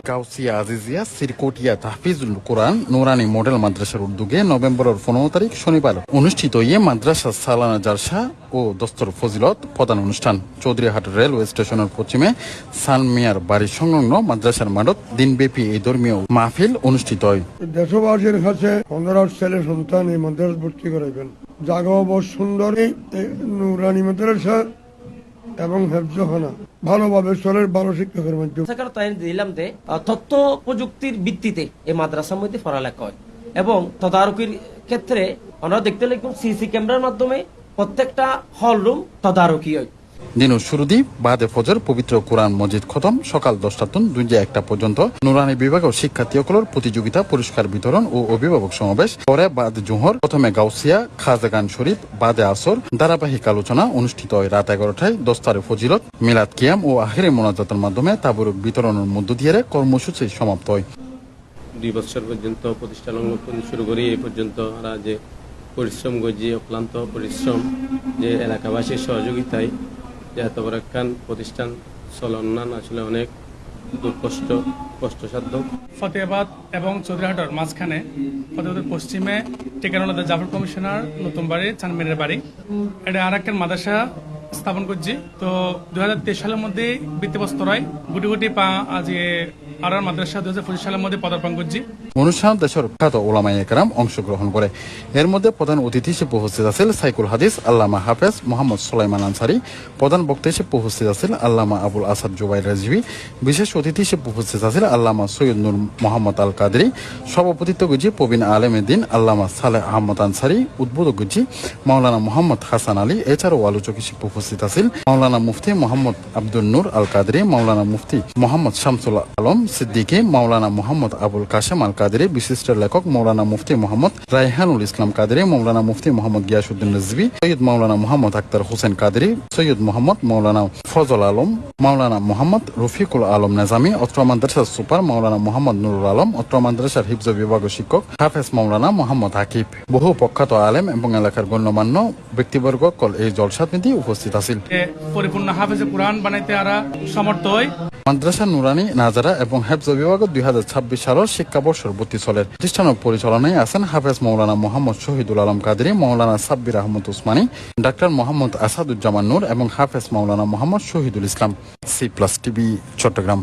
কাউসিয়া আজিজিয়া সিরকোটিয়া তাহফিজুল কোরআন নুরানি model মাদ্রাসার উদ্যোগে নভেম্বরের 15 তারিখ শনিবার অনুষ্ঠিত মাদ্রাসা সালানা জালসা ও দস্তর ফজিলত প্রধান অনুষ্ঠান চৌধুরীহাট রেলওয়ে স্টেশনের পশ্চিমে সালমিয়ার বাড়ি সংলগ্ন মাদ্রাসার মাঠত দিনব্যাপী এই ধর্মীয় মাহফিল অনুষ্ঠিত হয়। দেশবাসীর কাছে 15 ছেলে সন্তান এই মাদ্রাসা ভর্তি করাইবেন। জাগা বহু সুন্দর নুরানি মাদ্রাসা এবং হেফজখানা ভালোভাবে চলে, ভালো শিক্ষকের মাধ্যমে দিলাম যে তথ্য প্রযুক্তির ভিত্তিতে এই মাদ্রাসার মধ্যে পড়ালেখা হয় এবং তদারকির ক্ষেত্রে আমরা দেখতে লাগলাম সিসি ক্যামেরার মাধ্যমে প্রত্যেকটা হল রুম তদারকি হয়। দিনের শুরুদি বাদে ফজর পবিত্র কোরআন মজিদ খতম সকাল 10টা থেকে 2:01 পর্যন্ত নুরানি বিভাগের শিক্ষার্থীসকলের প্রতিযোগিতা পুরস্কার বিতরণ ও অভিভাবক সমাবেশ পরে বাদ জোহর প্রথমে গাউসিয়া খাজাগান শরীফ বাদে আসর ধারাবাহিক আলোচনা অনুষ্ঠিত হয়। রাত 11টায় দস্তারে ফজিলত মিলাদ কিয়াম ও আখিরে মোনাজাতের মাধ্যমে তাবরুক বিতরণের মধ্য দিয়ে কর্মসূচি সমাপ্ত হয়। 2 বছর পর্যন্ত প্রতিষ্ঠান শুরু করি এই পর্যন্ত যে পরিশ্রম করছি, অক্লান্ত পরিশ্রম যে এলাকাবাসীর সহযোগিতায় যে এত বড় একখান প্রতিষ্ঠান চলন আসলে অনেক কষ্টসাধ্য। ফতেহাবাদ এবং চৌধুরীহাটের মাঝখানে ফতেহাবাদের পশ্চিমে টেকানোলাদের জাফর কমিশনার নতুন বাড়ি চানমিনের বাড়ি, এটা আর একটা মাদ্রাসা স্থাপন করছি। তো 2023 সালের মধ্যে ভিত্তিপ্রস্তরায় গুটি গুটি আর মাদ্রাসা 2025 সালের মধ্যে পদার্পণ করছি। অনুষ্ঠান দেশের খ্যাত ওলামায়ে কেরাম অংশগ্রহণ করে। এর মধ্যে প্রধান অতিথি হিসেবে উপস্থিত আছেন সাইকুল হাদিস আল্লামা হাফেজ মোহাম্মদ সুলাইমান আনসারি, প্রধান বক্তা হিসেবে উপস্থিত আছেন আল্লামা আবুল আসাদ জুবাইর রাজভি, বিশেষ অতিথি হিসেবে উপস্থিত আছেন আল্লামা সৈয়দ নূর মোহাম্মদ আল কাদরি, সভাপতিত্ব করছি প্রবীণ আলেমেদ্দিন আল্লামা সালেহ আহমদ আনসারি, উদ্বোধক করছি মাওলানা মোহাম্মদ হাসান আলী। এছাড়াও আলোচক হিসেবে উপস্থিত আছেন মাওলানা মুফতি মোহাম্মদ আব্দুল নূর আল কাদরি, মাওলানা মুফতি মোহাম্মদ শামসুল আলম সিদ্দিকী, মাওলানা মোহাম্মদ আবুল কাশেম আল কাদরি, বিশিষ্ট লেখক মাওলানা মুফতি মোহাম্মদ রায়হানুল ইসলাম কাদরি, মাওলানা মুফতি মোহাম্মদ গিয়াসউদ্দিন রিজভী, সৈয়দ মাওলানা মোহাম্মদ আক্তার হোসেন কাদরি, সৈয়দ মোহাম্মদ মাওলানা ফজল আলম, মাওলানা মোহাম্মদ রফিকুল আলম নেজামি, অত্র মাদ্রাসার সুপার মাওলানা মোহাম্মদ নুরুল আলম, অত্র মাদ্রাসার হিফজ বিভাগের শিক্ষক হাফেজ মাওলানা মোহাম্মদ হাকিব, বহু প্রখ্যাত আলেম এবং এলাকার গণ্যমান্য ব্যক্তিবর্গ এই জলসাত নীতি উপস্থিত আছিল। পরিপূর্ণ হাফেজে কোরআন বানাইতে আরা সমর্থ হয়। মাদ্রাসা নুরানি নাজারা এবং হেফজ বিভাগের 2026 সালের শিক্ষাবর্ষের ভর্তি চলে। প্রতিষ্ঠানের পরিচালনায় আছেন হাফেজ মাওলানা মোহাম্মদ শহীদুল আলম কাদরি, মাওলানা সাব্বির আহমদ উসমানী, ডাক্তার মোহাম্মদ আসাদুজ্জামান নূর এবং হাফেজ মাওলানা মোহাম্মদ শহীদুল ইসলাম। C+ TV Chittagong.